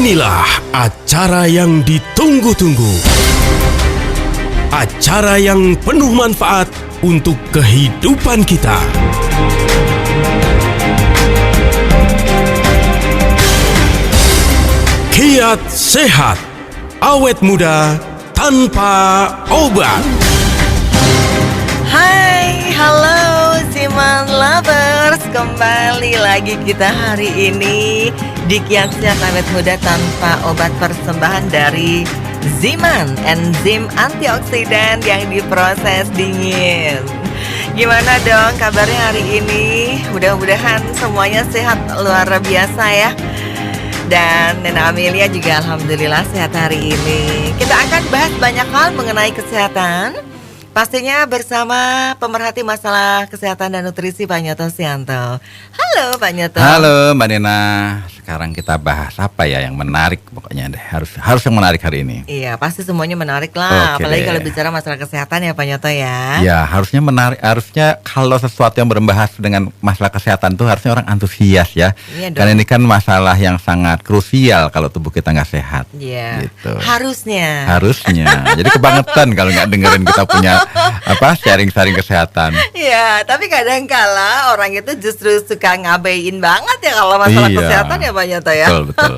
Inilah acara yang ditunggu-tunggu. Acara yang penuh manfaat untuk kehidupan kita. Kiat Sehat, awet muda tanpa obat. Hai, halo Ziman Lovers. Kembali lagi kita hari ini di Kiat Sehat Awet Muda Tanpa Obat, persembahan dari Ziman, enzim antioksidan yang diproses dingin. Gimana dong kabarnya hari ini? Mudah-mudahan semuanya sehat luar biasa ya. Dan Nena Amelia juga alhamdulillah sehat hari ini. Kita akan bahas banyak hal mengenai kesehatan, pastinya bersama pemerhati masalah kesehatan dan nutrisi Pak Nyoto Sianto. Halo Pak Nyoto. Halo Mbak Nena. Sekarang kita bahas apa ya yang menarik pokoknya deh. Harus yang menarik hari ini. Iya, pasti semuanya menarik lah. Oke Apalagi deh. kalau bicara masalah kesehatan ya Pak Nyoto ya. Ya harusnya menarik. Harusnya kalau sesuatu yang membahas dengan masalah kesehatan tuh harusnya orang antusias ya. Iya dong. Karena ini kan masalah yang sangat krusial kalau tubuh kita nggak sehat. Iya. Gitu. Harusnya. Jadi kebangetan kalau nggak dengerin kita punya sharing-sharing kesehatan. Iya, tapi kadang-kala orang itu justru suka ngabein banget ya kalau masalah Iya. kesehatan ya Pak Nyoto ya. Betul.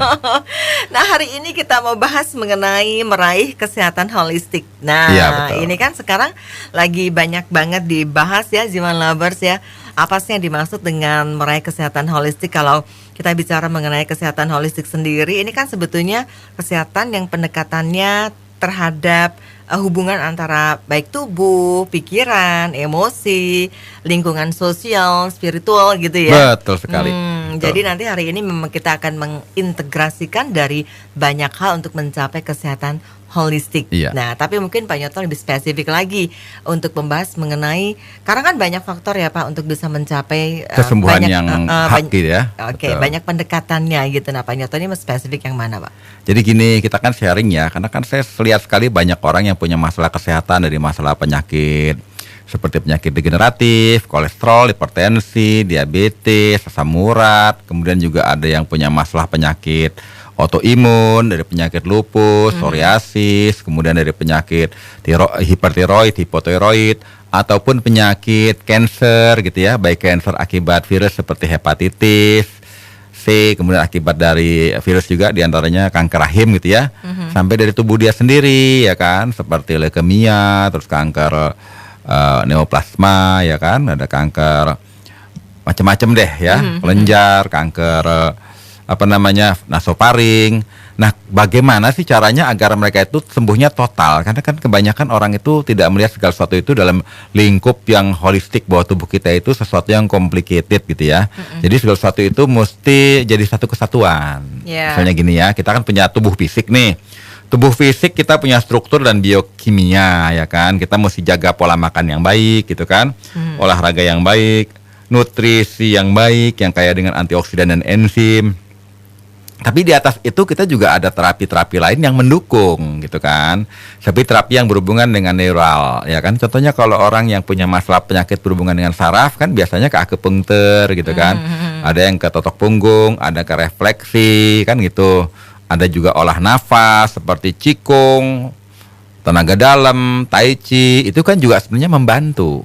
Nah, hari ini kita mau bahas mengenai meraih kesehatan holistik. Nah, Iya, betul. ini kan sekarang lagi banyak banget dibahas ya Ziman Lovers ya. Apa sih yang dimaksud dengan meraih kesehatan holistik? Kalau kita bicara mengenai kesehatan holistik sendiri, ini kan sebetulnya kesehatan yang pendekatannya terhadap hubungan antara baik tubuh, pikiran, emosi, lingkungan sosial, spiritual gitu ya. Betul sekali. Betul. Jadi nanti hari ini memang kita akan mengintegrasikan dari banyak hal untuk mencapai kesehatan holistik. Iya. Nah, tapi mungkin Pak Nyoto lebih spesifik lagi untuk membahas mengenai, karena kan banyak faktor ya Pak untuk bisa mencapai Kesembuhan yang hak gitu ya. Oke, Betul. banyak pendekatannya gitu. Nah, Pak Nyoto ini spesifik yang mana Pak? Jadi gini, kita kan sharing ya, karena kan saya lihat sekali banyak orang yang punya masalah kesehatan dari masalah penyakit seperti penyakit degeneratif, kolesterol, hipertensi, diabetes, asam urat, kemudian juga ada yang punya masalah penyakit autoimun, dari penyakit lupus, psoriasis, kemudian dari penyakit hipertiroid, hipotiroid, ataupun penyakit kanker gitu ya, baik kanker akibat virus seperti hepatitis C, kemudian akibat dari virus juga diantaranya kanker rahim gitu ya, sampai dari tubuh dia sendiri ya kan, seperti leukemia, terus kanker neoplasma ya kan, ada kanker macam-macam deh ya, kelenjar, kanker nasofaring. Nah, bagaimana sih caranya agar mereka itu sembuhnya total? Karena kan kebanyakan orang itu tidak melihat segala sesuatu itu dalam lingkup yang holistik, bahwa tubuh kita itu sesuatu yang complicated gitu ya. Jadi segala sesuatu itu mesti jadi satu kesatuan. Yeah. Misalnya gini ya, kita kan punya tubuh fisik nih. Tubuh fisik kita punya struktur dan biokimia ya kan. Kita mesti jaga pola makan yang baik gitu kan. Olahraga yang baik, nutrisi yang baik yang kaya dengan antioksidan dan enzim. Tapi di atas itu kita juga ada terapi-terapi lain yang mendukung gitu kan. Seperti terapi yang berhubungan dengan neural ya kan. Contohnya kalau orang yang punya masalah penyakit berhubungan dengan saraf kan biasanya ke akupunktur gitu kan. Ada yang ke totok punggung, ada ke refleksi kan gitu. Ada juga olah nafas seperti qigong, tenaga dalam, tai chi, itu kan juga sebenarnya membantu.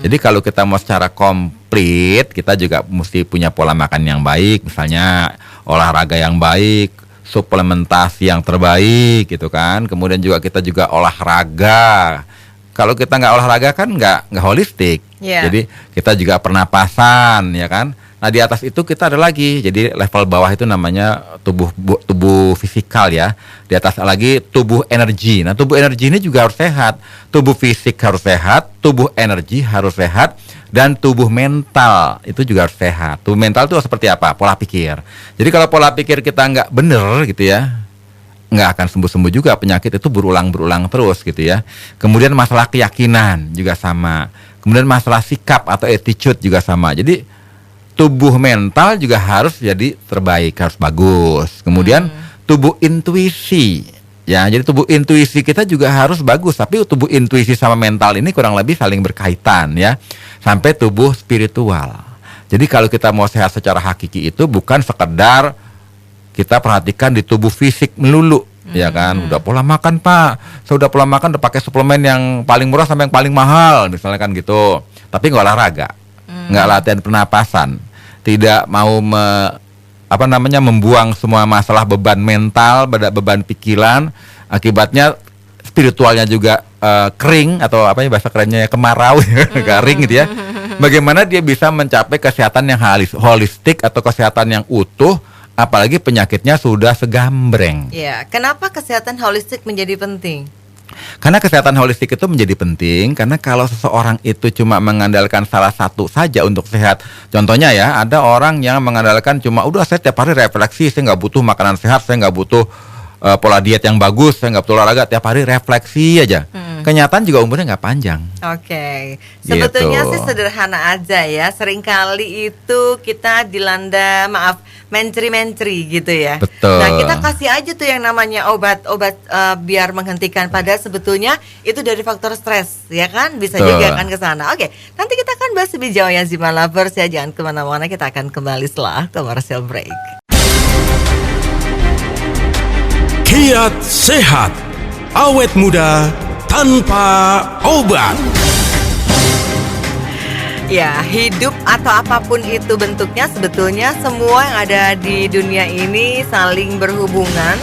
Jadi kalau kita mau secara komplit, kita juga mesti punya pola makan yang baik, misalnya olahraga yang baik, suplementasi yang terbaik gitu kan. Kemudian juga kita juga olahraga. Kalau kita nggak olahraga kan nggak holistik. Yeah. Jadi kita juga pernapasan ya kan. Nah di atas itu kita ada lagi, jadi level bawah itu namanya tubuh fisikal ya. Di atas lagi tubuh energi. Nah tubuh energi ini juga harus sehat. Tubuh fisik harus sehat, tubuh energi harus sehat, dan tubuh mental itu juga harus sehat. Tubuh mental itu seperti apa? Pola pikir. Jadi kalau pola pikir kita nggak bener gitu ya, nggak akan sembuh-sembuh juga, penyakit itu berulang terus gitu ya. Kemudian masalah keyakinan juga sama. Kemudian masalah sikap atau attitude juga sama. Jadi tubuh mental juga harus jadi terbaik, harus bagus. Kemudian tubuh intuisi. Ya, jadi tubuh intuisi kita juga harus bagus. Tapi tubuh intuisi sama mental ini kurang lebih saling berkaitan ya. Sampai tubuh spiritual. Jadi kalau kita mau sehat secara hakiki itu bukan sekedar kita perhatikan di tubuh fisik melulu. Ya kan, udah pola makan Pak, saya udah pola makan udah pakai suplemen yang paling murah sampai yang paling mahal, misalnya kan gitu. Tapi nggak olahraga, nggak latihan pernapasan, tidak mau membuang semua masalah beban mental, beban pikiran, akibatnya spiritualnya juga kering atau apa ya bahasa kerennya ya, kemarau, garing gitu ya. Bagaimana dia bisa mencapai kesehatan yang holistik atau kesehatan yang utuh? Apalagi penyakitnya sudah segambreng. Ya, kenapa kesehatan holistik menjadi penting? Karena kesehatan holistik itu menjadi penting karena kalau seseorang itu cuma mengandalkan salah satu saja untuk sehat. Contohnya ya, ada orang yang mengandalkan cuma udah saya tiap hari refleksi, saya nggak butuh makanan sehat, saya nggak butuh pola diet yang bagus, saya nggak butuh olahraga, tiap hari refleksi aja. Kenyataan juga umurnya nggak panjang. Oke, sebetulnya Gitu. sih sederhana aja ya. Seringkali itu kita dilanda menteri gitu ya. Betul. Nah, kita kasih aja tuh yang namanya obat-obat biar menghentikan. Padahal sebetulnya itu dari faktor stres, ya kan? Bisa Betul. juga kan ke sana. Oke, nanti kita akan bahas lebih jauh ya Zima Lovers ya. Jangan kemana-mana, kita akan kembali setelah commercial break. Kiat sehat, awet muda tanpa obat. Ya, hidup atau apapun itu bentuknya, sebetulnya semua yang ada di dunia ini saling berhubungan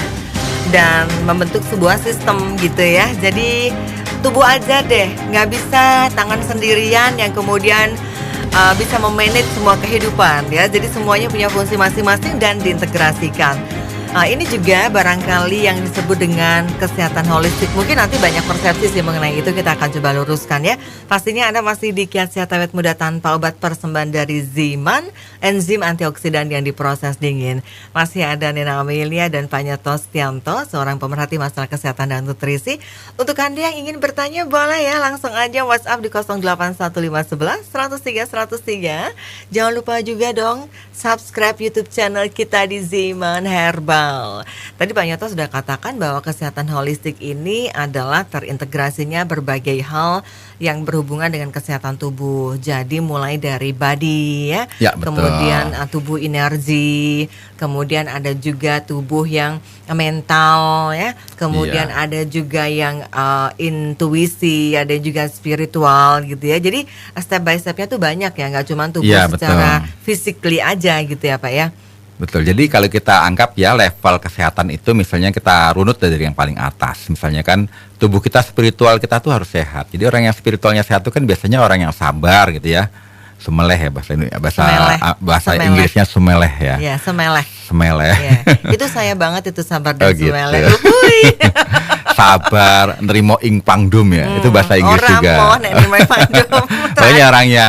dan membentuk sebuah sistem gitu ya. Jadi tubuh aja deh, nggak bisa tangan sendirian yang kemudian bisa memanage semua kehidupan ya. Jadi semuanya punya fungsi masing-masing dan diintegrasikan. Ini juga barangkali yang disebut dengan kesehatan holistik. Mungkin nanti banyak persepsi sih mengenai itu, kita akan coba luruskan ya. Pastinya Anda masih di Kiat Sehat Awet Muda Tanpa Obat, persembahan dari Ziman, enzim antioksidan yang diproses dingin. Masih ada Nina Amelia dan Pak Nyoto Stianto, seorang pemerhati masalah kesehatan dan nutrisi. Untuk Anda yang ingin bertanya boleh ya, langsung aja WhatsApp di 081511 103 103. Jangan lupa juga dong subscribe YouTube channel kita di Ziman Herbal. Tadi Pak Nyoto sudah katakan bahwa kesehatan holistik ini adalah terintegrasinya berbagai hal yang berhubungan dengan kesehatan tubuh. Jadi mulai dari body ya betul. Kemudian tubuh energi, kemudian ada juga tubuh yang mental ya, kemudian ada juga yang intuisi, ada juga spiritual gitu ya. Jadi step by stepnya tuh banyak ya, nggak cuma tubuh secara physically aja gitu ya Pak ya. Betul, jadi kalau kita anggap ya level kesehatan itu misalnya kita runut dari yang paling atas. Misalnya kan tubuh kita, spiritual kita tuh harus sehat. Jadi orang yang spiritualnya sehat itu kan biasanya orang yang sabar gitu ya. Sumeleh ya bahasa Inggrisnya sumeleh ya. Iya, semeleh. Ya. Itu saya banget itu sabar dan gitu. sumeleh. Sabar, nerimo ing pangdum ya. Itu bahasa Inggris juga. Pokoknya orang yang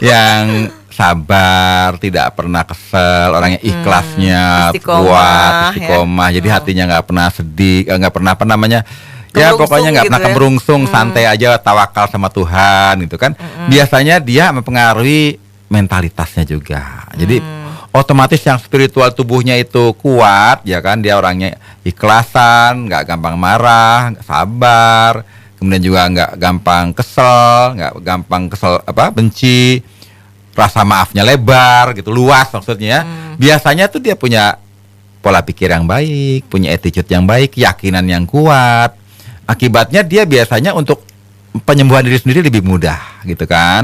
yang sabar, tidak pernah kesel, orangnya ikhlasnya kuat, istiqomah. Jadi hatinya nggak pernah sedih, nggak pernah ya pokoknya nggak pernah kemerungsung, santai aja, tawakal sama Tuhan gitu kan. Biasanya dia mempengaruhi mentalitasnya juga. Jadi otomatis yang spiritual tubuhnya itu kuat, ya kan, dia orangnya ikhlasan, nggak gampang marah, sabar, kemudian juga nggak gampang kesel, benci. Rasa maafnya lebar gitu, luas maksudnya. Biasanya tuh dia punya pola pikir yang baik, punya attitude yang baik, keyakinan yang kuat. Akibatnya dia biasanya untuk penyembuhan diri sendiri lebih mudah gitu kan.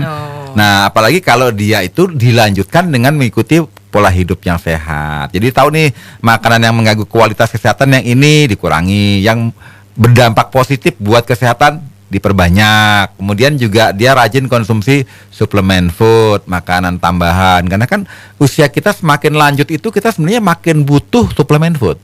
Nah, apalagi kalau dia itu dilanjutkan dengan mengikuti pola hidup yang sehat. Jadi tahu nih, makanan yang mengganggu kualitas kesehatan yang ini dikurangi, yang berdampak positif buat kesehatan diperbanyak. Kemudian juga dia rajin konsumsi suplemen food, makanan tambahan. Karena kan usia kita semakin lanjut itu kita sebenarnya makin butuh suplemen food.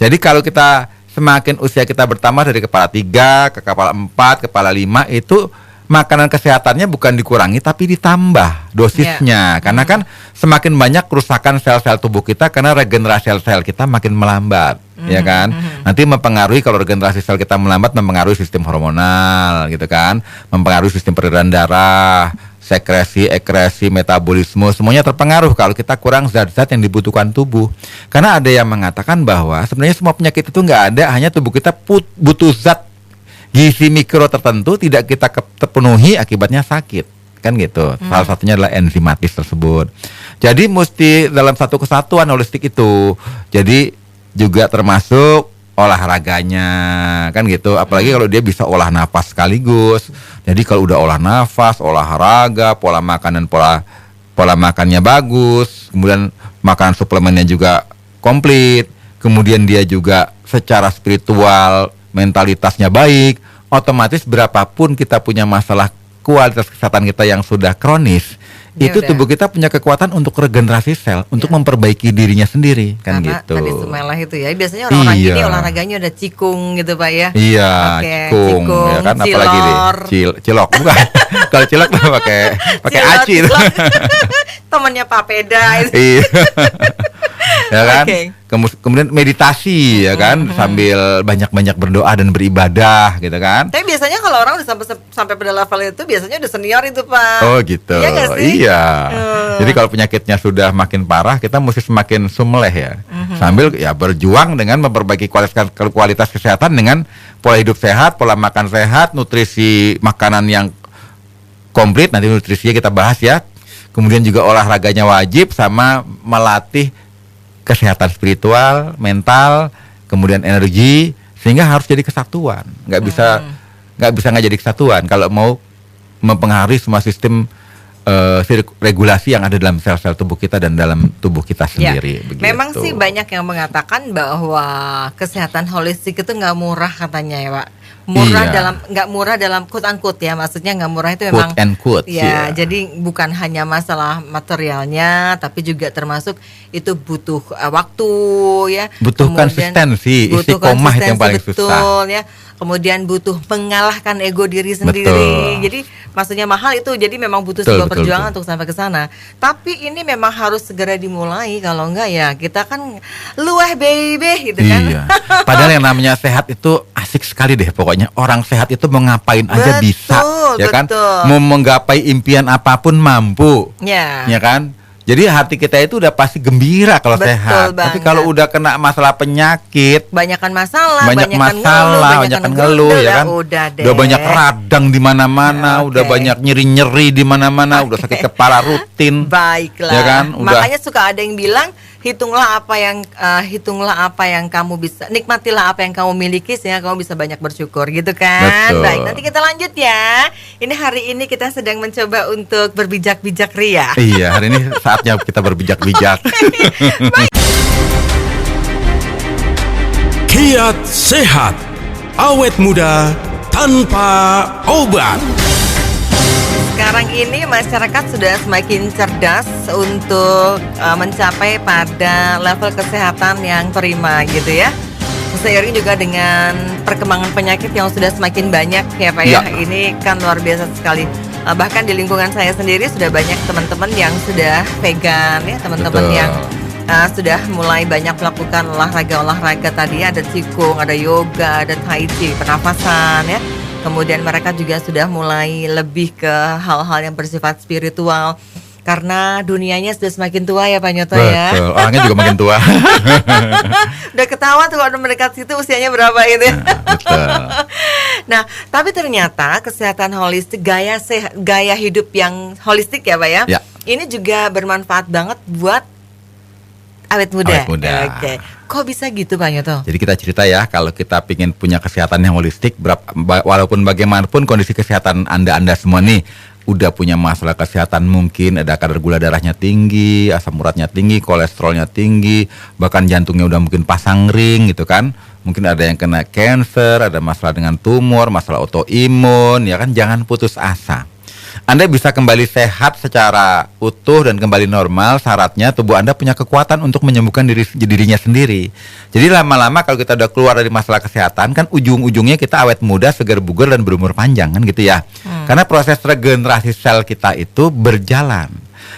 Jadi kalau kita semakin usia kita bertambah dari kepala 3 ke kepala 4, kepala 5, itu makanan kesehatannya bukan dikurangi tapi ditambah dosisnya. Karena kan semakin banyak kerusakan sel-sel tubuh kita karena regenerasi sel kita makin melambat. Ya kan, nanti mempengaruhi, kalau regenerasi sel kita melambat, mempengaruhi sistem hormonal gitu kan, mempengaruhi sistem peredaran darah, sekresi, ekresi, metabolisme, semuanya terpengaruh kalau kita kurang zat-zat yang dibutuhkan tubuh. Karena ada yang mengatakan bahwa sebenarnya semua penyakit itu nggak ada, hanya tubuh kita butuh zat gizi mikro tertentu tidak kita terpenuhi, akibatnya sakit. Kan gitu. Salah satunya adalah enzimatis tersebut. Jadi mesti dalam satu kesatuan holistik itu. Jadi juga termasuk olahraganya kan gitu. Apalagi kalau dia bisa olah nafas sekaligus. Jadi kalau udah olah nafas, olahraga, pola makan dan pola makannya bagus, kemudian makanan suplemennya juga komplit, kemudian dia juga secara spiritual, mentalitasnya baik, otomatis berapapun kita punya masalah kualitas kesehatan kita yang sudah kronis, itu tubuh kita punya kekuatan untuk regenerasi sel, untuk memperbaiki dirinya sendiri, kan karena gitu. tadi Sumelah itu ya, biasanya orang-orang Iya. ini olahraganya udah cikung gitu Pak ya. Iya, Oke, cikung, ya kan, apalagi deh, cilok, bukan? Kalau cilok tuh pakai Cilok, aci itu. cilok. Temennya Pak Peda itu. Iya. Ya kan? Oke. Kemudian meditasi ya kan, sambil banyak-banyak berdoa dan beribadah gitu kan. Tapi biasanya kalau orang udah sampai pada level itu biasanya udah senior itu Pak. Oh gitu. Iya nggak sih? Iya. Jadi kalau penyakitnya sudah makin parah, kita mesti semakin sumeleh ya. Sambil ya berjuang dengan memperbaiki kualitas kesehatan dengan pola hidup sehat, pola makan sehat, nutrisi makanan yang komplit. Nanti nutrisinya kita bahas ya. Kemudian juga olahraganya wajib, sama melatih kesehatan spiritual, mental, kemudian energi, sehingga harus jadi kesatuan. Nggak bisa nggak jadi kesatuan kalau mau mempengaruhi semua sistem regulasi yang ada dalam sel-sel tubuh kita dan dalam tubuh kita sendiri. Ya, memang sih banyak yang mengatakan bahwa kesehatan holistik itu nggak murah katanya ya Pak. Nggak murah dalam quote unquote ya, maksudnya nggak murah itu memang quote and quote, ya. Jadi bukan hanya masalah materialnya, tapi juga termasuk itu butuh waktu ya, butuh konsistensi, isi komah itu yang paling betul, susah ya. Kemudian butuh mengalahkan ego diri sendiri. Betul. Jadi maksudnya mahal itu, jadi memang butuh sebuah perjuangan untuk sampai ke sana. Tapi ini memang harus segera dimulai, kalau enggak ya kita kan luweh baby gitu kan. Iya. Padahal yang namanya sehat itu asik sekali deh pokoknya. Orang sehat itu mau ngapain aja bisa, ya kan? Mau menggapai impian apapun mampu. Ya. Ya kan? Jadi hati kita itu udah pasti gembira kalau sehat. Tapi kalau udah kena masalah penyakit, banyak masalah, banyak ngeluh, ya kan? Udah banyak radang di mana-mana, udah banyak nyeri-nyeri di mana-mana, udah sakit kepala rutin. Baiklah. Ya kan? Makanya suka ada yang bilang hitunglah apa yang kamu bisa, nikmatilah apa yang kamu miliki sehingga kamu bisa banyak bersyukur gitu kan. Betul. Baik, nanti kita lanjut ya. Ini hari ini kita sedang mencoba untuk berbijak-bijak ria. Iya, hari ini saatnya kita berbijak-bijak. Kiat sehat, awet muda tanpa obat. Sekarang ini masyarakat sudah semakin cerdas untuk mencapai pada level kesehatan yang prima gitu ya. Seiring juga dengan perkembangan penyakit yang sudah semakin banyak ya Pak ya. Ini kan luar biasa sekali. Bahkan di lingkungan saya sendiri sudah banyak teman-teman yang sudah vegan ya, teman-teman yang sudah mulai banyak melakukan olahraga tadi, ada qigong, ada yoga, ada tai chi, pernafasan ya. Kemudian mereka juga sudah mulai lebih ke hal-hal yang bersifat spiritual. Karena dunianya sudah semakin tua ya Pak Nyoto ya. Betul, orangnya juga makin tua. Udah ketahuan tuh kalau mendekat situ usianya berapa itu. Betul. Nah, tapi ternyata kesehatan holistik, gaya hidup yang holistik ya Pak ya. Ini juga bermanfaat banget buat awet muda. Oke. Kok bisa gitu Pak Nyoto? Jadi kita cerita ya, kalau kita ingin punya kesehatan yang holistik, walaupun bagaimanapun kondisi kesehatan Anda semua nih, udah punya masalah kesehatan, mungkin ada kadar gula darahnya tinggi, asam uratnya tinggi, kolesterolnya tinggi, bahkan jantungnya udah mungkin pasang ring gitu kan. Mungkin ada yang kena cancer, ada masalah dengan tumor, masalah autoimun, ya kan, jangan putus asa. Anda bisa kembali sehat secara utuh dan kembali normal, syaratnya tubuh Anda punya kekuatan untuk menyembuhkan dirinya sendiri. Jadi lama-lama kalau kita udah keluar dari masalah kesehatan, kan ujung-ujungnya kita awet muda, segar bugar dan berumur panjang kan gitu ya. Karena proses regenerasi sel kita itu berjalan.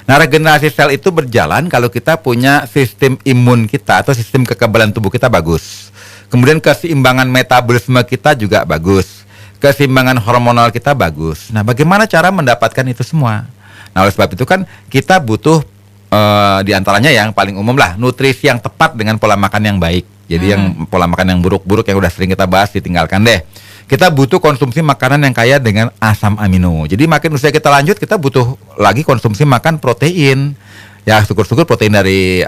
Nah, regenerasi sel itu berjalan kalau kita punya sistem imun kita atau sistem kekebalan tubuh kita bagus. Kemudian keseimbangan metabolisme kita juga bagus. Keseimbangan hormonal kita bagus. Nah, bagaimana cara mendapatkan itu semua? Nah, oleh sebab itu kan kita butuh diantaranya yang paling umum lah, nutrisi yang tepat dengan pola makan yang baik. Jadi yang pola makan yang buruk-buruk yang udah sering kita bahas ditinggalkan deh. Kita butuh konsumsi makanan yang kaya dengan asam amino. Jadi makin usia kita lanjut, kita butuh lagi konsumsi makan protein. Ya syukur-syukur protein dari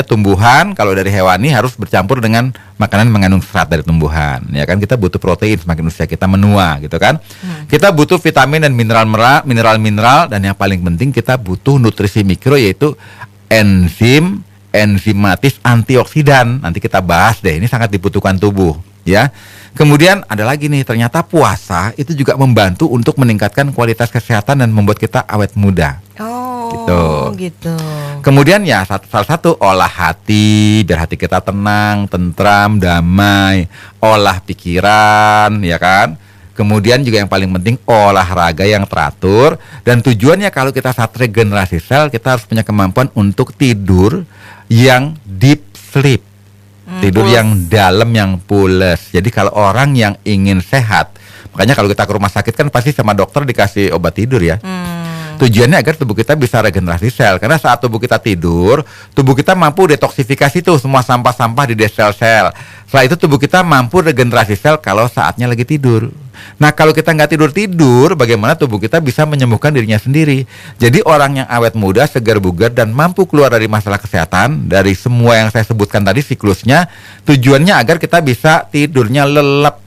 tumbuhan, kalau dari hewani harus bercampur dengan makanan mengandung serat dari tumbuhan. Ya kan kita butuh protein semakin usia kita menua gitu kan. Kita butuh vitamin dan mineral dan yang paling penting kita butuh nutrisi mikro yaitu enzim, enzimatis, antioksidan. Nanti kita bahas deh, ini sangat dibutuhkan tubuh ya. Kemudian ada lagi nih, ternyata puasa itu juga membantu untuk meningkatkan kualitas kesehatan dan membuat kita awet muda. Gitu. Kemudian ya salah satu olah hati biar hati kita tenang, tentram, damai, olah pikiran ya kan. Kemudian juga yang paling penting olahraga yang teratur, dan tujuannya kalau kita saat regenerasi sel kita harus punya kemampuan untuk tidur yang deep sleep. Tidur yang dalam, yang pules. Jadi kalau orang yang ingin sehat, makanya kalau kita ke rumah sakit kan pasti sama dokter dikasih obat tidur ya. Tujuannya agar tubuh kita bisa regenerasi sel. Karena saat tubuh kita tidur, tubuh kita mampu detoksifikasi tuh semua sampah-sampah di sel-sel. Setelah itu tubuh kita mampu regenerasi sel kalau saatnya lagi tidur. Nah kalau kita nggak tidur, bagaimana tubuh kita bisa menyembuhkan dirinya sendiri. Jadi orang yang awet muda, segar bugar, dan mampu keluar dari masalah kesehatan, dari semua yang saya sebutkan tadi siklusnya, tujuannya agar kita bisa tidurnya lelap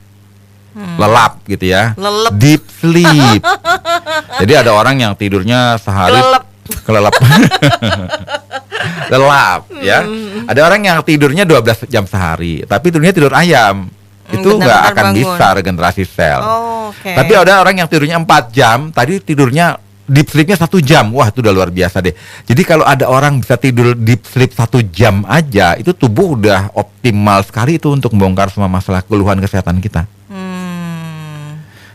gitu ya. Lelep. Deep sleep. Jadi ada orang yang tidurnya sehari kelelap. Lelap ya. Ada orang yang tidurnya 12 jam sehari, tapi tidurnya tidur ayam. Itu nggak akan bangun. Bisa regenerasi sel. Tapi ada orang yang tidurnya 4 jam, tadi tidurnya deep sleepnya 1 jam. Wah itu udah luar biasa deh. Jadi kalau ada orang bisa tidur deep sleep 1 jam aja, itu tubuh udah optimal sekali itu untuk membongkar semua masalah keluhan kesehatan kita.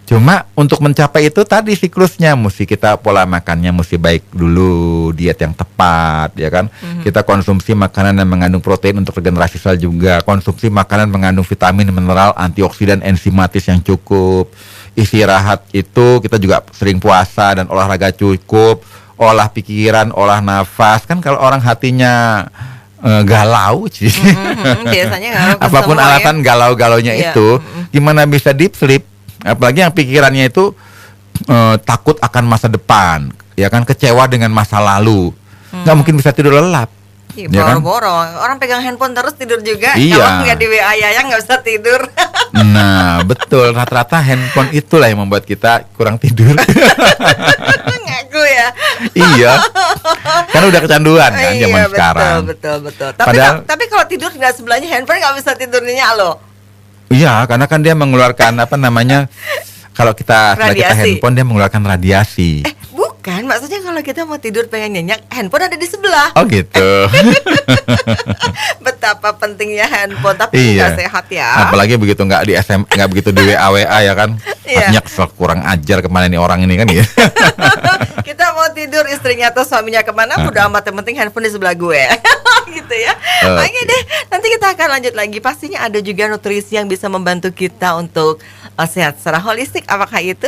Cuma untuk mencapai itu tadi siklusnya, mesti kita pola makannya mesti baik dulu, diet yang tepat ya kan. Kita konsumsi makanan yang mengandung protein untuk regenerasi sel juga, konsumsi makanan mengandung vitamin, mineral, antioksidan, enzimatis yang cukup. Istirahat itu kita juga sering puasa dan olahraga cukup, olah pikiran, olah nafas. Kan kalau orang hatinya galau sih. Biasanya apapun alasan galau-galaunya itu, gimana bisa deep sleep? Apalagi yang pikirannya itu takut akan masa depan, ya kan, kecewa dengan masa lalu, nggak mungkin bisa tidur lelap. Ya boro-boro kan? Orang pegang handphone terus tidur juga. Iya. Kalau nggak di WA Yayang nggak bisa tidur. Nah betul, rata-rata handphone itulah yang membuat kita kurang tidur. Ngaku ya. Iya, kan udah kecanduan kan zaman sekarang. Betul. Tapi kalau tidur nggak sebelahnya handphone nggak bisa tidurnya loh. Iya, karena kan dia mengeluarkan kalau kita handphone dia mengeluarkan radiasi. Bukan, maksudnya kalau kita mau tidur pengen nyenyak, handphone ada di sebelah. Oh gitu. Betapa pentingnya handphone, tapi nggak sehat ya. Apalagi begitu nggak di SM, nggak begitu di WA ya kan. Hatinya kesel, kurang ajar kemana nih orang ini kan ya. Kita mau tidur, istrinya atau suaminya kemana, udah amat, yang penting handphone di sebelah gue. Gitu ya. Oke deh, nanti kita akan lanjut lagi. Pastinya ada juga nutrisi yang bisa membantu kita untuk sehat secara holistik. Apakah itu?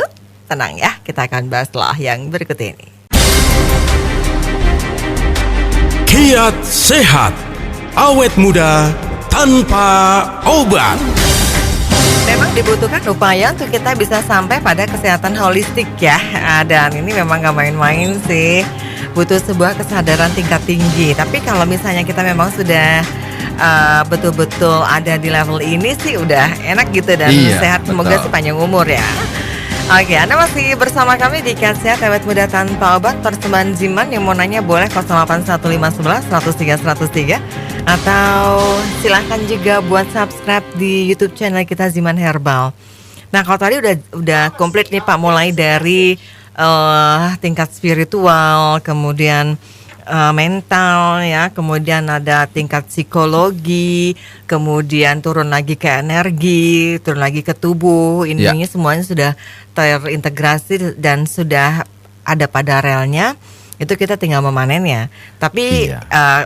Tenang ya, kita akan bahas setelah yang berikut ini. Kiat sehat, awet muda tanpa obat. Memang dibutuhkan upaya untuk kita bisa sampai pada kesehatan holistik ya. Dan ini memang gak main-main sih. Butuh sebuah kesadaran tingkat tinggi. Tapi kalau misalnya kita memang sudah betul-betul ada di level ini sih udah enak gitu dan sehat. Semoga sepanjang umur ya. Oke, Anda masih bersama kami di Kiat Sehat Awet Muda Tanpa Obat, persembahan Ziman. Yang mau nanya boleh 081511 103 103, atau silahkan juga buat subscribe di YouTube channel kita Ziman Herbal. Nah kalau tadi udah komplit nih Pak, mulai dari tingkat spiritual, kemudian mental ya, kemudian ada tingkat psikologi, kemudian turun lagi ke energi, turun lagi ke tubuh. Ini semuanya sudah terintegrasi dan sudah ada pada relnya. Itu kita tinggal memanennya. Tapi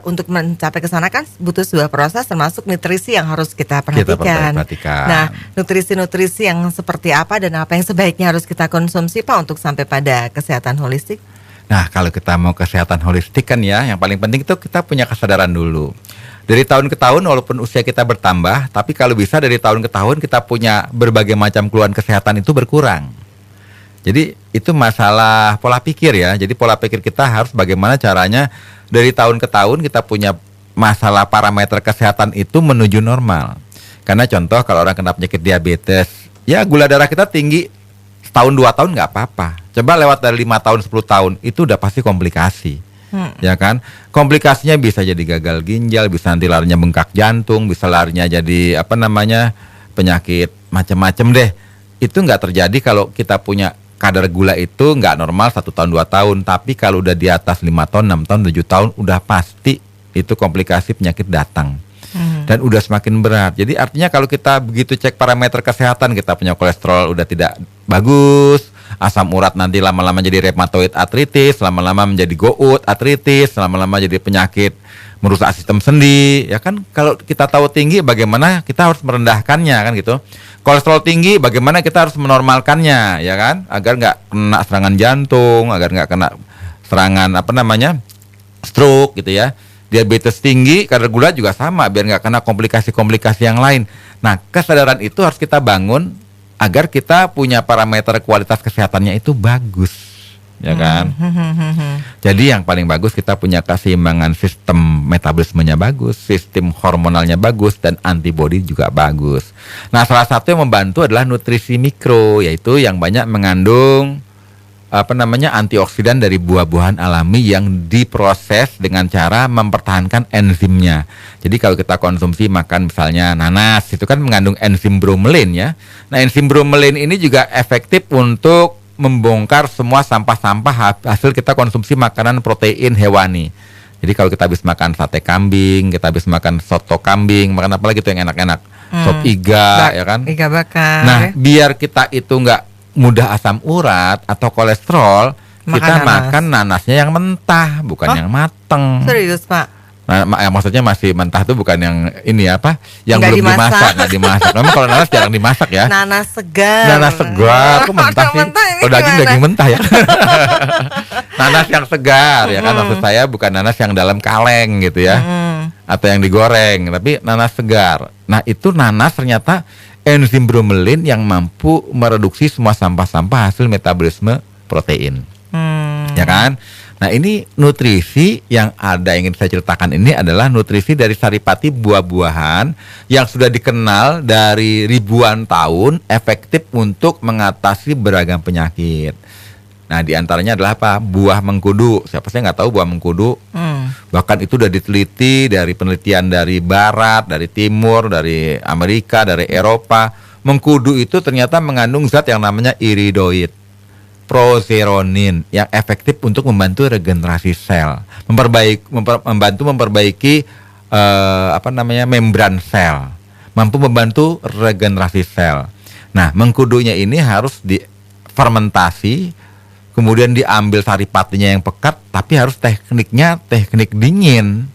untuk mencapai ke sana kan butuh sebuah proses, termasuk nutrisi yang harus kita perhatikan. Nah, nutrisi-nutrisi yang seperti apa dan apa yang sebaiknya harus kita konsumsi Pak untuk sampai pada kesehatan holistik? Nah, kalau kita mau kesehatan holistik kan ya, yang paling penting itu kita punya kesadaran dulu. Dari tahun ke tahun walaupun usia kita bertambah, tapi kalau bisa dari tahun ke tahun kita punya berbagai macam keluhan kesehatan itu berkurang. Jadi itu masalah pola pikir ya. Jadi pola pikir kita harus bagaimana caranya dari tahun ke tahun kita punya masalah parameter kesehatan itu menuju normal. Karena contoh kalau orang kena penyakit diabetes, ya gula darah kita tinggi setahun 2 tahun nggak apa-apa. Coba lewat dari 5 tahun 10 tahun itu udah pasti komplikasi. Ya kan? Komplikasinya bisa jadi gagal ginjal, bisa nanti larinya bengkak jantung, bisa larinya jadi penyakit macam-macam deh. Itu nggak terjadi kalau kita punya kadar gula itu nggak normal 1 tahun 2 tahun, tapi kalau udah di atas 5 tahun, 6 tahun, 7 tahun udah pasti itu komplikasi penyakit datang. Dan udah semakin berat. Jadi artinya kalau kita begitu cek parameter kesehatan, kita punya kolesterol udah tidak bagus, asam urat nanti lama-lama jadi rheumatoid arthritis, lama-lama menjadi gout arthritis, lama-lama jadi penyakit merusak sistem sendi, ya kan? Kalau kita tahu tinggi, bagaimana kita harus merendahkannya, kan gitu. Kolesterol tinggi, bagaimana kita harus menormalkannya, ya kan? Agar nggak kena serangan jantung, agar nggak kena serangan stroke, gitu ya. Diabetes tinggi, kadar gula juga sama, biar nggak kena komplikasi-komplikasi yang lain. Nah, kesadaran itu harus kita bangun agar kita punya parameter kualitas kesehatannya itu bagus, ya kan? Jadi yang paling bagus kita punya keseimbangan sistem metabolismenya bagus, sistem hormonalnya bagus, dan antibodi juga bagus. Nah, salah satu yang membantu adalah nutrisi mikro, yaitu yang banyak mengandung antioksidan dari buah-buahan alami yang diproses dengan cara mempertahankan enzimnya. Jadi kalau kita konsumsi makan misalnya nanas, itu kan mengandung enzim bromelin ya. Nah, enzim bromelin ini juga efektif untuk membongkar semua sampah-sampah hasil kita konsumsi makanan protein hewani. Jadi kalau kita habis makan sate kambing, kita habis makan soto kambing, makan apa lagi tuh yang enak-enak? Sop iga, ya kan? Iga bakar. Nah, biar kita itu nggak mudah asam urat atau kolesterol, kita makan nanasnya yang mentah, bukan yang mateng. Serius, Pak? Nah, maksudnya masih mentah tuh bukan yang ini yang nggak belum dimasak, nggak dimasak. Memang kalau nanas jarang dimasak ya. Nanas segar. Nanas segar, kok mentah sih? Kalau daging mentah ya. Nanas yang segar ya kan, maksud saya bukan nanas yang dalam kaleng gitu ya, atau yang digoreng, tapi nanas segar. Nah, itu nanas ternyata enzim bromelin yang mampu mereduksi semua sampah-sampah hasil metabolisme protein, ya kan? Nah, ini nutrisi yang ingin saya ceritakan ini adalah nutrisi dari saripati buah-buahan yang sudah dikenal dari ribuan tahun efektif untuk mengatasi beragam penyakit. Nah, diantaranya adalah apa? Buah mengkudu. Siapa sih nggak tahu buah mengkudu? Bahkan itu sudah diteliti dari penelitian dari Barat, dari Timur, dari Amerika, dari Eropa. Mengkudu itu ternyata mengandung zat yang namanya iridoid, prozeronin, yang efektif untuk membantu regenerasi sel, membantu memperbaiki membran sel, mampu membantu regenerasi sel. Nah, mengkudunya ini harus difermentasi, kemudian diambil saripatinya yang pekat, tapi harus teknik dingin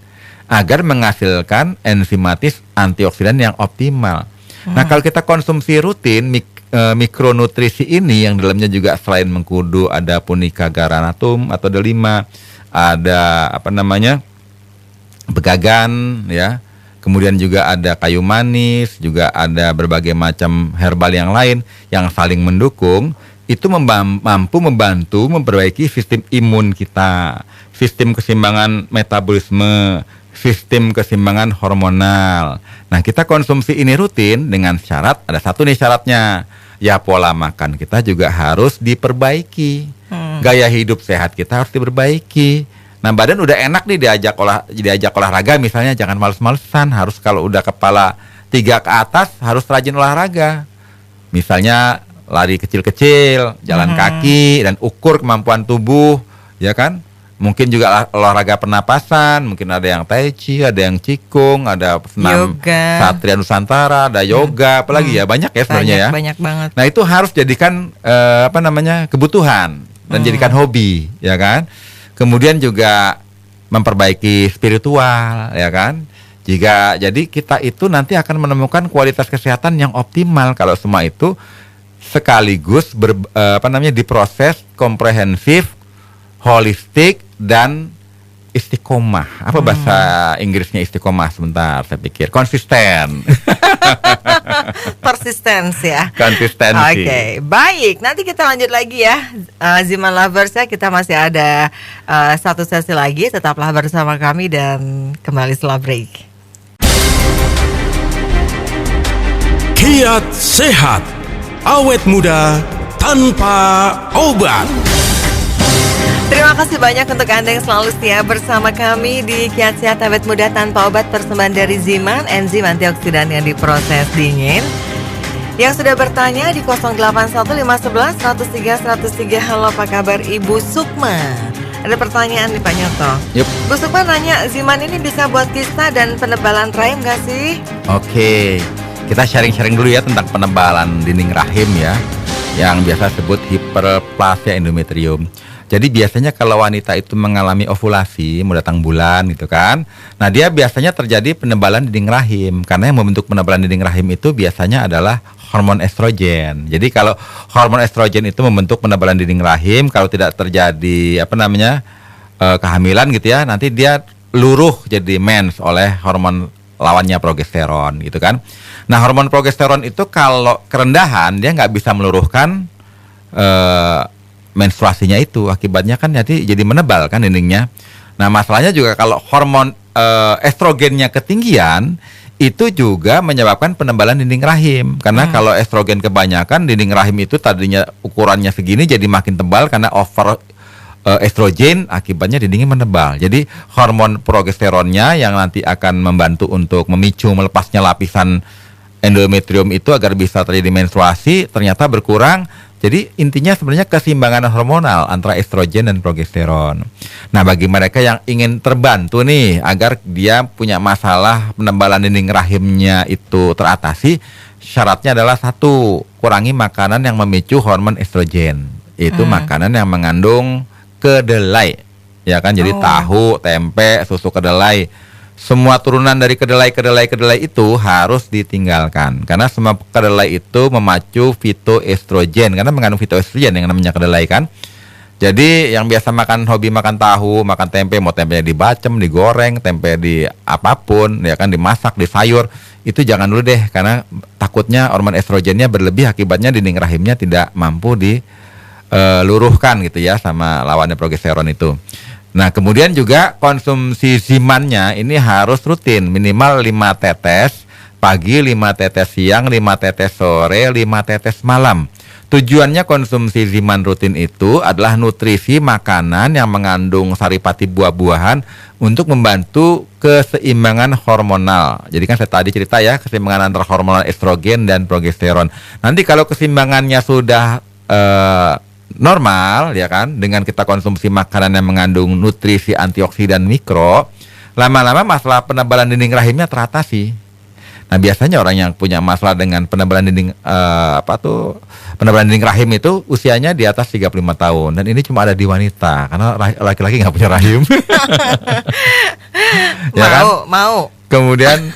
agar menghasilkan enzimatis antioksidan yang optimal. Nah, kalau kita konsumsi rutin mikronutrisi ini yang dalamnya juga selain mengkudu ada punica garanatum atau delima, ada begagan ya. Kemudian juga ada kayu manis, juga ada berbagai macam herbal yang lain yang saling mendukung. Itu mampu membantu memperbaiki sistem imun kita, sistem keseimbangan metabolisme, sistem keseimbangan hormonal. Nah, kita konsumsi ini rutin dengan syarat, ada satu nih syaratnya, ya pola makan kita juga harus diperbaiki, gaya hidup sehat kita harus diperbaiki. Nah, badan udah enak nih diajak olahraga misalnya, jangan males-malesan, harus kalau udah kepala 3 ke atas harus rajin olahraga. Misalnya lari kecil-kecil, jalan kaki, dan ukur kemampuan tubuh, ya kan? Mungkin juga olahraga pernapasan, mungkin ada yang tai chi, ada yang qigong, ada senam Satria Nusantara, ada yoga, apalagi ya banyak ya sebenarnya ya. Banyak banget. Nah, itu harus jadikan kebutuhan dan jadikan hobi, ya kan? Kemudian juga memperbaiki spiritual, ya kan? Jadi kita itu nanti akan menemukan kualitas kesehatan yang optimal kalau semua itu sekaligus diproses komprehensif, holistik, dan istiqomah. Apa bahasa Inggrisnya istiqomah? Sebentar, saya pikir konsisten. Persistence ya. Konsistensi. Oke, baik. Nanti kita lanjut lagi ya, Ziman Lovers ya. Kita masih ada satu sesi lagi. Tetaplah bersama kami dan kembali setelah break. Kiat sehat, awet muda tanpa obat. Terima kasih banyak untuk Anda yang selalu setia bersama kami di Kiat Sehat Awet Muda Tanpa Obat, persembahan dari Ziman, enzim antioksidan yang diproses dingin. Yang sudah bertanya di 081511103103. Halo, apa kabar Ibu Sukma? Ada pertanyaan nih Pak Nyoto. Yup. Bu Sukma nanya, Ziman ini bisa buat kista dan penebalan rahim gak sih? Oke, kita sharing-sharing dulu ya tentang penebalan dinding rahim ya, yang biasa sebut hiperplasia endometrium. Jadi biasanya kalau wanita itu mengalami ovulasi, mau datang bulan gitu kan, nah dia biasanya terjadi penebalan dinding rahim, karena yang membentuk penebalan dinding rahim itu biasanya adalah hormon estrogen. Jadi kalau hormon estrogen itu membentuk penebalan dinding rahim, kalau tidak terjadi kehamilan gitu ya, nanti dia luruh jadi mens oleh hormon lawannya progesteron gitu kan. Nah hormon progesteron itu kalau kerendahan dia nggak bisa meluruhkan menstruasinya itu, akibatnya kan jadi menebal kan dindingnya. Nah masalahnya juga kalau hormon estrogennya ketinggian, itu juga menyebabkan penebalan dinding rahim. Karena kalau estrogen kebanyakan, dinding rahim itu tadinya ukurannya segini jadi makin tebal karena over estrogen, akibatnya dindingnya menebal. Jadi hormon progesteronnya yang nanti akan membantu untuk memicu melepasnya lapisan endometrium itu agar bisa terjadi menstruasi ternyata berkurang. Jadi intinya sebenarnya keseimbangan hormonal antara estrogen dan progesteron. Nah bagi mereka yang ingin terbantu nih agar dia punya masalah penebalan dinding rahimnya itu teratasi, syaratnya adalah 1, kurangi makanan yang memicu hormon estrogen. Itu makanan yang mengandung kedelai, ya kan? Jadi tahu, tempe, susu kedelai. Semua turunan dari kedelai itu harus ditinggalkan karena semua kedelai itu memacu fitoestrogen, karena mengandung fitoestrogen yang namanya kedelai kan. Jadi yang biasa hobi makan tahu, makan tempe, mau tempenya dibacem, digoreng, tempe di apapun, ya kan, dimasak, di sayur, itu jangan dulu deh karena takutnya hormon estrogennya berlebih, akibatnya dinding rahimnya tidak mampu diluruhkan gitu ya sama lawannya progesteron itu. Nah kemudian juga konsumsi zimannya ini harus rutin, minimal 5 tetes pagi, 5 tetes siang, 5 tetes sore, 5 tetes malam. Tujuannya konsumsi ziman rutin itu adalah nutrisi makanan yang mengandung saripati buah-buahan untuk membantu keseimbangan hormonal. Jadi kan saya tadi cerita ya, keseimbangan antara hormonal estrogen dan progesteron. Nanti kalau keseimbangannya sudah normal ya kan, dengan kita konsumsi makanan yang mengandung nutrisi antioksidan mikro, lama-lama masalah penebalan dinding rahimnya teratasi. Nah biasanya orang yang punya masalah dengan penebalan dinding penebalan dinding rahim itu usianya di atas 35 tahun, dan ini cuma ada di wanita karena laki-laki nggak punya rahim. Ya kan? Mau. Kemudian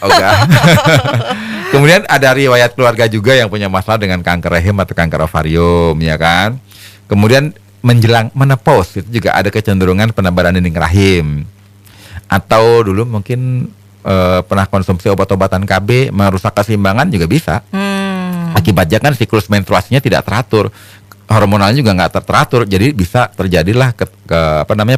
kemudian ada riwayat keluarga juga yang punya masalah dengan kanker rahim atau kanker ovarium, ya kan? Kemudian menjelang menopause itu juga ada kecenderungan penebalan dinding rahim. Atau dulu mungkin pernah konsumsi obat-obatan KB merusak keseimbangan juga bisa. Akibatnya kan siklus menstruasinya tidak teratur, hormonalnya juga nggak teratur, jadi bisa terjadilah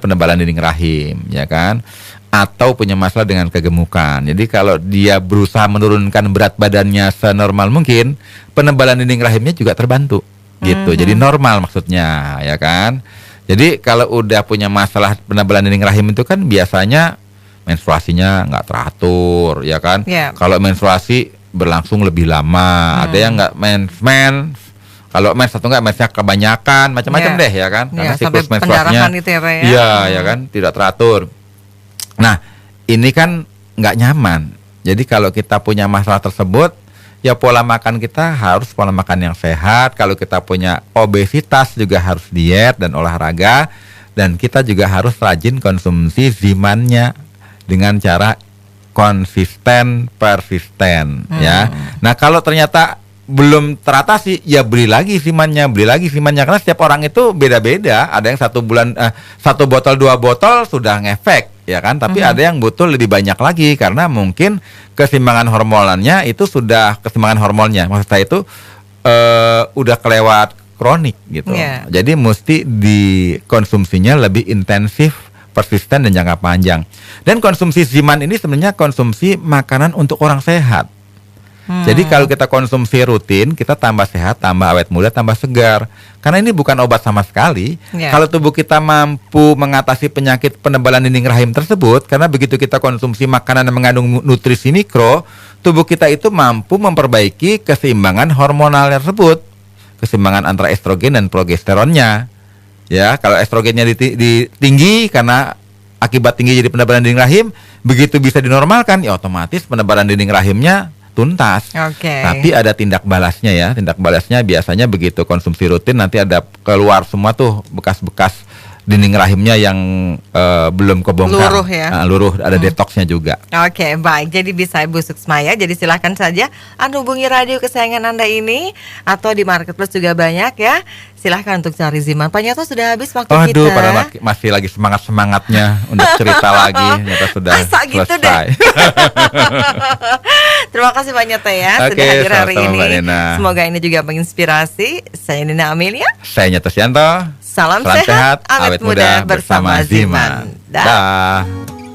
penebalan dinding rahim, ya kan? Atau punya masalah dengan kegemukan. Jadi kalau dia berusaha menurunkan berat badannya senormal mungkin, penebalan dinding rahimnya juga terbantu. Gitu, jadi normal maksudnya, ya kan? Jadi kalau udah punya masalah penebalan dinding rahim itu kan biasanya menstruasinya nggak teratur, ya kan? Yeah. Kalau menstruasi berlangsung lebih lama, ada yang nggak mens, kalau mens atau nggak mensnya kebanyakan, macam-macam deh, ya kan? Karena siklus menstruasinya, iya, ya kan, tidak teratur. Nah, ini kan nggak nyaman. Jadi kalau kita punya masalah tersebut, ya pola makan kita harus pola makan yang sehat. Kalau kita punya obesitas juga harus diet dan olahraga. Dan kita juga harus rajin konsumsi zimannya dengan cara konsisten, persisten, ya. Nah kalau ternyata belum teratasi, ya beli lagi zimannya, karena setiap orang itu beda-beda. Ada yang 1 bulan 1 botol 2 botol sudah ngefek, ya kan? Tapi ada yang butuh lebih banyak lagi karena mungkin keseimbangan hormonalnya itu sudah maksud saya itu udah kelewat kronik gitu. Yeah. Jadi mesti dikonsumsinya lebih intensif, persisten dan jangka panjang. Dan konsumsi Ziman ini sebenarnya konsumsi makanan untuk orang sehat. Jadi kalau kita konsumsi rutin, kita tambah sehat, tambah awet muda, tambah segar. Karena ini bukan obat sama sekali. Yeah. Kalau tubuh kita mampu mengatasi penyakit penebalan dinding rahim tersebut, karena begitu kita konsumsi makanan yang mengandung nutrisi mikro, tubuh kita itu mampu memperbaiki keseimbangan hormonal tersebut, keseimbangan antara estrogen dan progesteronnya. Ya, kalau estrogennya tinggi karena akibat tinggi jadi penebalan dinding rahim, begitu bisa dinormalkan, ya otomatis penebalan dinding rahimnya tuntas. Oke. Tapi ada tindak balasnya ya. Tindak balasnya biasanya begitu konsumsi rutin nanti ada keluar semua tuh bekas-bekas dinding rahimnya yang belum kebongkar. Luruh ya. Luruh, ada detoksnya juga. Oke, baik. Jadi bisa Ibu Suksmaya. Jadi silahkan saja Anda hubungi radio kesayangan Anda ini, atau di marketplace juga banyak ya. Silahkan untuk cari Ziman. Pak Nyoto, sudah habis waktu kita. Aduh, pada masih lagi semangat-semangatnya untuk cerita lagi. Ternyata sudah Masa gitu selesai. Terima kasih Pak Nyoto ya Oke, sudah hadir hari sama-sama, ini. Mbak Nina. Semoga ini juga menginspirasi. Saya Nina Amelia. Saya Nyoto Sianto. Salam sehat, awet muda bersama Ziman. Dah. Dah.